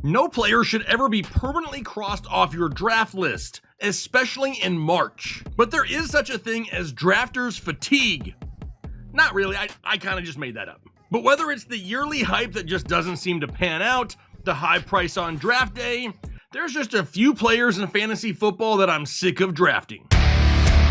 No player should ever be permanently crossed off your draft list, especially in March. But there is such a thing as drafters fatigue. Not really, I kind of just made that up. But whether it's the yearly hype that just doesn't seem to pan out, the high price on draft day, there's just a few players in fantasy football that I'm sick of drafting.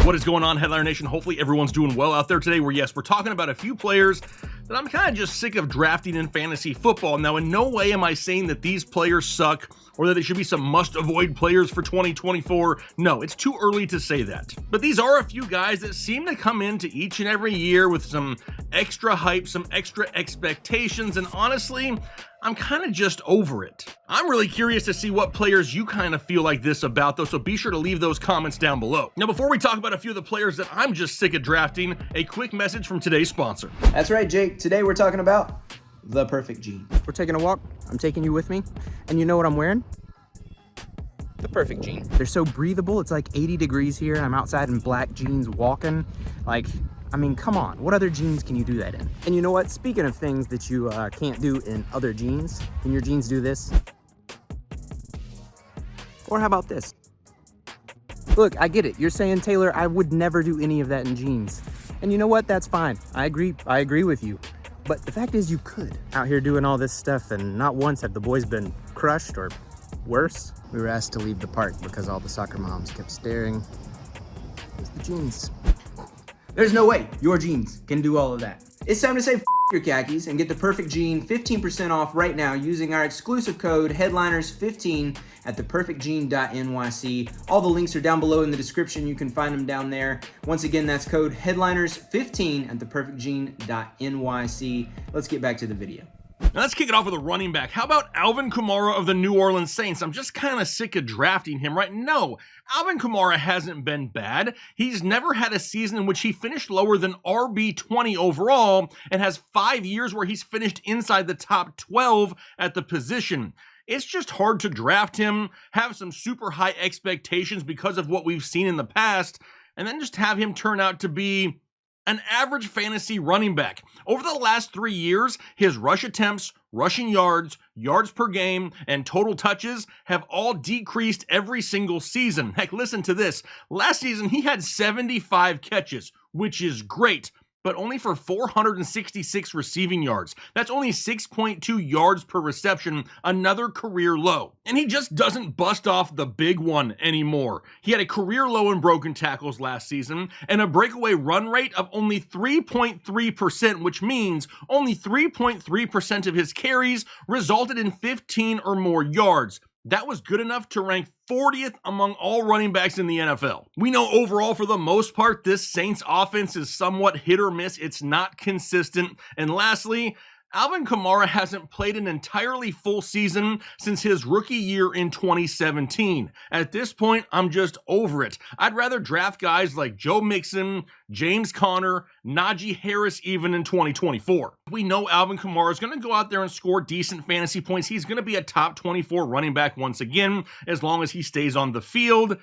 What is going on, Headliner Nation? Hopefully everyone's doing well out there today, where yes, we're talking about a few players that I'm kind of just sick of drafting in fantasy football. Now, in no way am I saying that these players suck or that they should be some must-avoid players for 2024. No, it's too early to say that. But these are a few guys that seem to come into each and every year with some extra hype, some extra expectations, and honestly, I'm kind of just over it. I'm really curious to see what players you kind of feel like this about, though, so be sure to leave those comments down below. Now, before we talk about a few of the players that I'm just sick of drafting, a quick message from today's sponsor. That's right, Jake. Today we're talking about the perfect jean. We're taking a walk. I'm taking you with me. And you know what I'm wearing? The perfect jean. They're so breathable. It's like 80 degrees here. I'm outside in black jeans walking. I mean, come on. What other jeans can you do that in? And you know what? Speaking of things that you can't do in other jeans, can your jeans do this? Or how about this? Look, I get it. You're saying, Taylor, I would never do any of that in jeans. And you know what? That's fine. I agree with you. But the fact is, you could. Out here doing all this stuff, and not once have the boys been crushed or worse. We were asked to leave the park because all the soccer moms kept staring. It was the jeans. There's no way your jeans can do all of that. It's time to say your khakis and get the perfect jean 15% off right now using our exclusive code headliners15 at theperfectjean.nyc. All the links are down below in the description. You can find them down there. Once again, that's code headliners15 at theperfectjean.nyc. Let's get back to the video. Now let's kick it off with a running back. How about Alvin Kamara of the New Orleans Saints? I'm just kind of sick of drafting him, right? No, Alvin Kamara hasn't been bad. He's never had a season in which he finished lower than RB20 overall and has 5 years where he's finished inside the top 12 at the position. It's just hard to draft him, have some super high expectations because of what we've seen in the past, and then just have him turn out to be an average fantasy running back. Over the last 3 years, his rush attempts, rushing yards, yards per game, and total touches have all decreased every single season. Heck, listen to this. Last season, he had 75 catches, which is great, but only for 466 receiving yards. That's only 6.2 yards per reception, another career low. And he just doesn't bust off the big one anymore. He had a career low in broken tackles last season and a breakaway run rate of only 3.3%, which means only 3.3% of his carries resulted in 15 or more yards. That was good enough to rank 40th among all running backs in the NFL. We know overall, for the most part, this Saints offense is somewhat hit or miss. It's not consistent. And lastly, Alvin Kamara hasn't played an entirely full season since his rookie year in 2017. At this point, I'm just over it. I'd rather draft guys like Joe Mixon, James Conner, Najee Harris even in 2024. We know Alvin Kamara is going to go out there and score decent fantasy points. He's going to be a top 24 running back once again, as long as he stays on the field.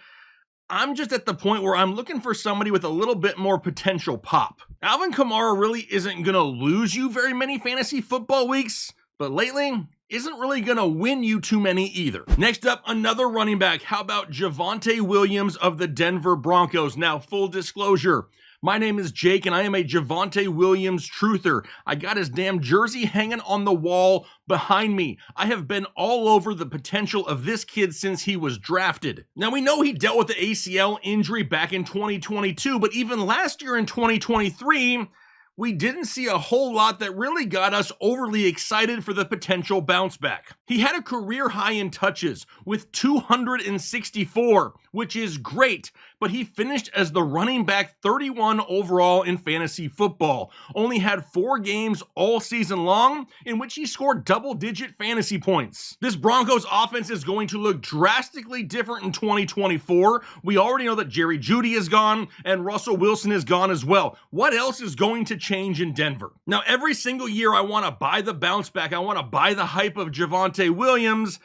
I'm just at the point where I'm looking for somebody with a little bit more potential pop. Alvin Kamara really isn't going to lose you very many fantasy football weeks, but lately isn't really going to win you too many either. Next up, another running back. How about Javante Williams of the Denver Broncos? Now, full disclosure, my name is Jake, and I am a Javante Williams truther. I got his damn jersey hanging on the wall behind me. I have been all over the potential of this kid since he was drafted. Now, we know he dealt with the ACL injury back in 2022, but even last year in 2023, we didn't see a whole lot that really got us overly excited for the potential bounce back. He had a career high in touches with 264, which is great, but he finished as the running back 31 overall in fantasy football. Only had 4 games all season long in which he scored double-digit fantasy points. This Broncos offense is going to look drastically different in 2024. We already know that Jerry Jeudy is gone and Russell Wilson is gone as well. What else is going to change in Denver? Now, every single year I want to buy the bounce back. I want to buy the hype of Javante Williams,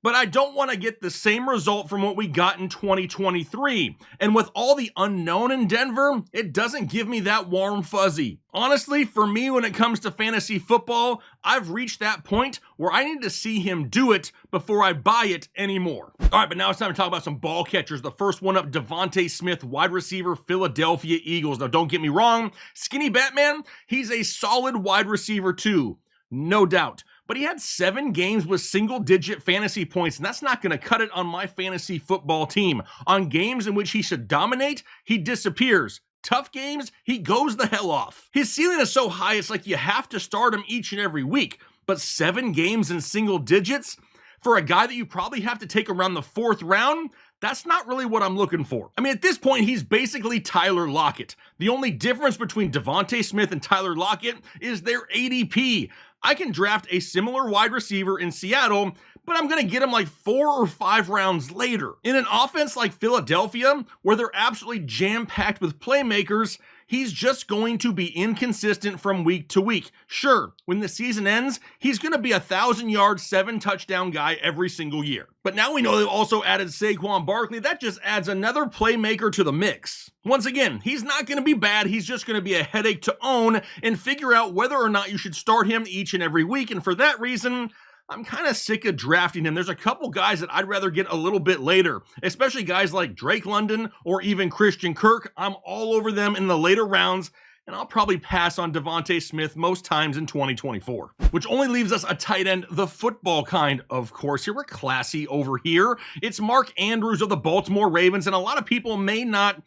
But I don't want to get the same result from what we got in 2023. And with all the unknown in Denver, it doesn't give me that warm fuzzy. Honestly, for me, when it comes to fantasy football, I've reached that point where I need to see him do it before I buy it anymore. All right, but now it's time to talk about some ball catchers. The first one up, Devonte Smith, wide receiver, Philadelphia Eagles. Now, don't get me wrong, Skinny Batman, he's a solid wide receiver too, no doubt. But he had 7 games with single-digit fantasy points, and that's not going to cut it on my fantasy football team. On games in which he should dominate, he disappears. Tough games, he goes the hell off. His ceiling is so high, it's like you have to start him each and every week. But 7 games in single digits? For a guy that you probably have to take around the 4th round? That's not really what I'm looking for. I mean, at this point, he's basically Tyler Lockett. The only difference between Devonte Smith and Tyler Lockett is their ADP. I can draft a similar wide receiver in Seattle, but I'm going to get him like 4 or 5 rounds later. In an offense like Philadelphia, where they're absolutely jam-packed with playmakers, he's just going to be inconsistent from week to week. Sure, when the season ends, he's going to be a 1,000-yard, 7-touchdown guy every single year. But now we know they've also added Saquon Barkley. That just adds another playmaker to the mix. Once again, he's not going to be bad. He's just going to be a headache to own and figure out whether or not you should start him each and every week. And for that reason, I'm kind of sick of drafting him. There's a couple guys that I'd rather get a little bit later, especially guys like Drake London or even Christian Kirk. I'm all over them in the later rounds, and I'll probably pass on Devonte Smith most times in 2024. Which only leaves us a tight end, the football kind, of course. Here we're classy over here. It's Mark Andrews of the Baltimore Ravens, and a lot of people may not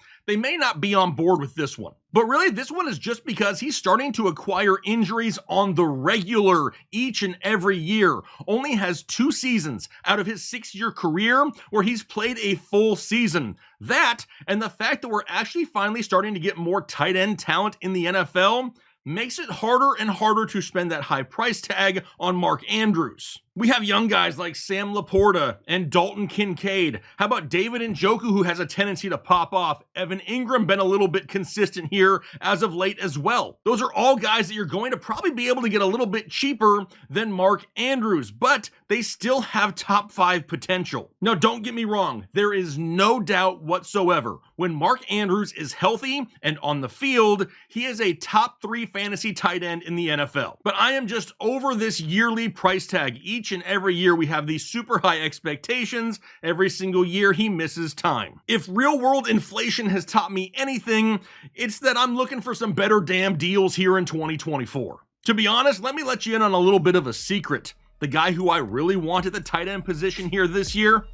be on board with this one. But really, this one is just because he's starting to acquire injuries on the regular each and every year. Only has 2 seasons out of his 6-year career where he's played a full season. That, and the fact that we're actually finally starting to get more tight end talent in the NFL, makes it harder and harder to spend that high price tag on Mark Andrews. We have young guys like Sam Laporta and Dalton Kincaid. How about David Njoku, who has a tendency to pop off? Evan Ingram been a little bit consistent here as of late as well. Those are all guys that you're going to probably be able to get a little bit cheaper than Mark Andrews, but they still have top 5 potential. Now, don't get me wrong. There is no doubt whatsoever. When Mark Andrews is healthy and on the field, he is a top 3 fantasy tight end in the NFL. But I am just over this yearly price tag. Each and every year we have these super high expectations. Every single year he misses time. If real world inflation has taught me anything, it's that I'm looking for some better damn deals here in 2024. To be honest, let me let you in on a little bit of a secret. The guy who I really want at the tight end position here this year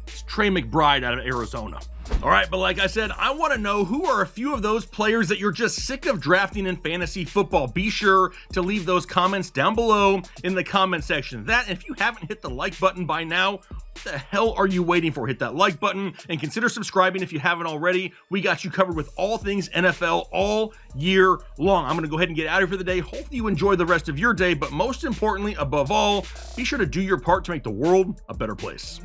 is Trey McBride out of Arizona. All right, but like I said, I want to know who are a few of those players that you're just sick of drafting in fantasy football. Be sure to leave those comments down below in the comment section. That, if you haven't hit the like button by now, what the hell are you waiting for? Hit that like button and consider subscribing if you haven't already. We got you covered with all things NFL all year long. I'm going to go ahead and get out of here for the day. Hopefully you enjoy the rest of your day, but most importantly, above all, be sure to do your part to make the world a better place.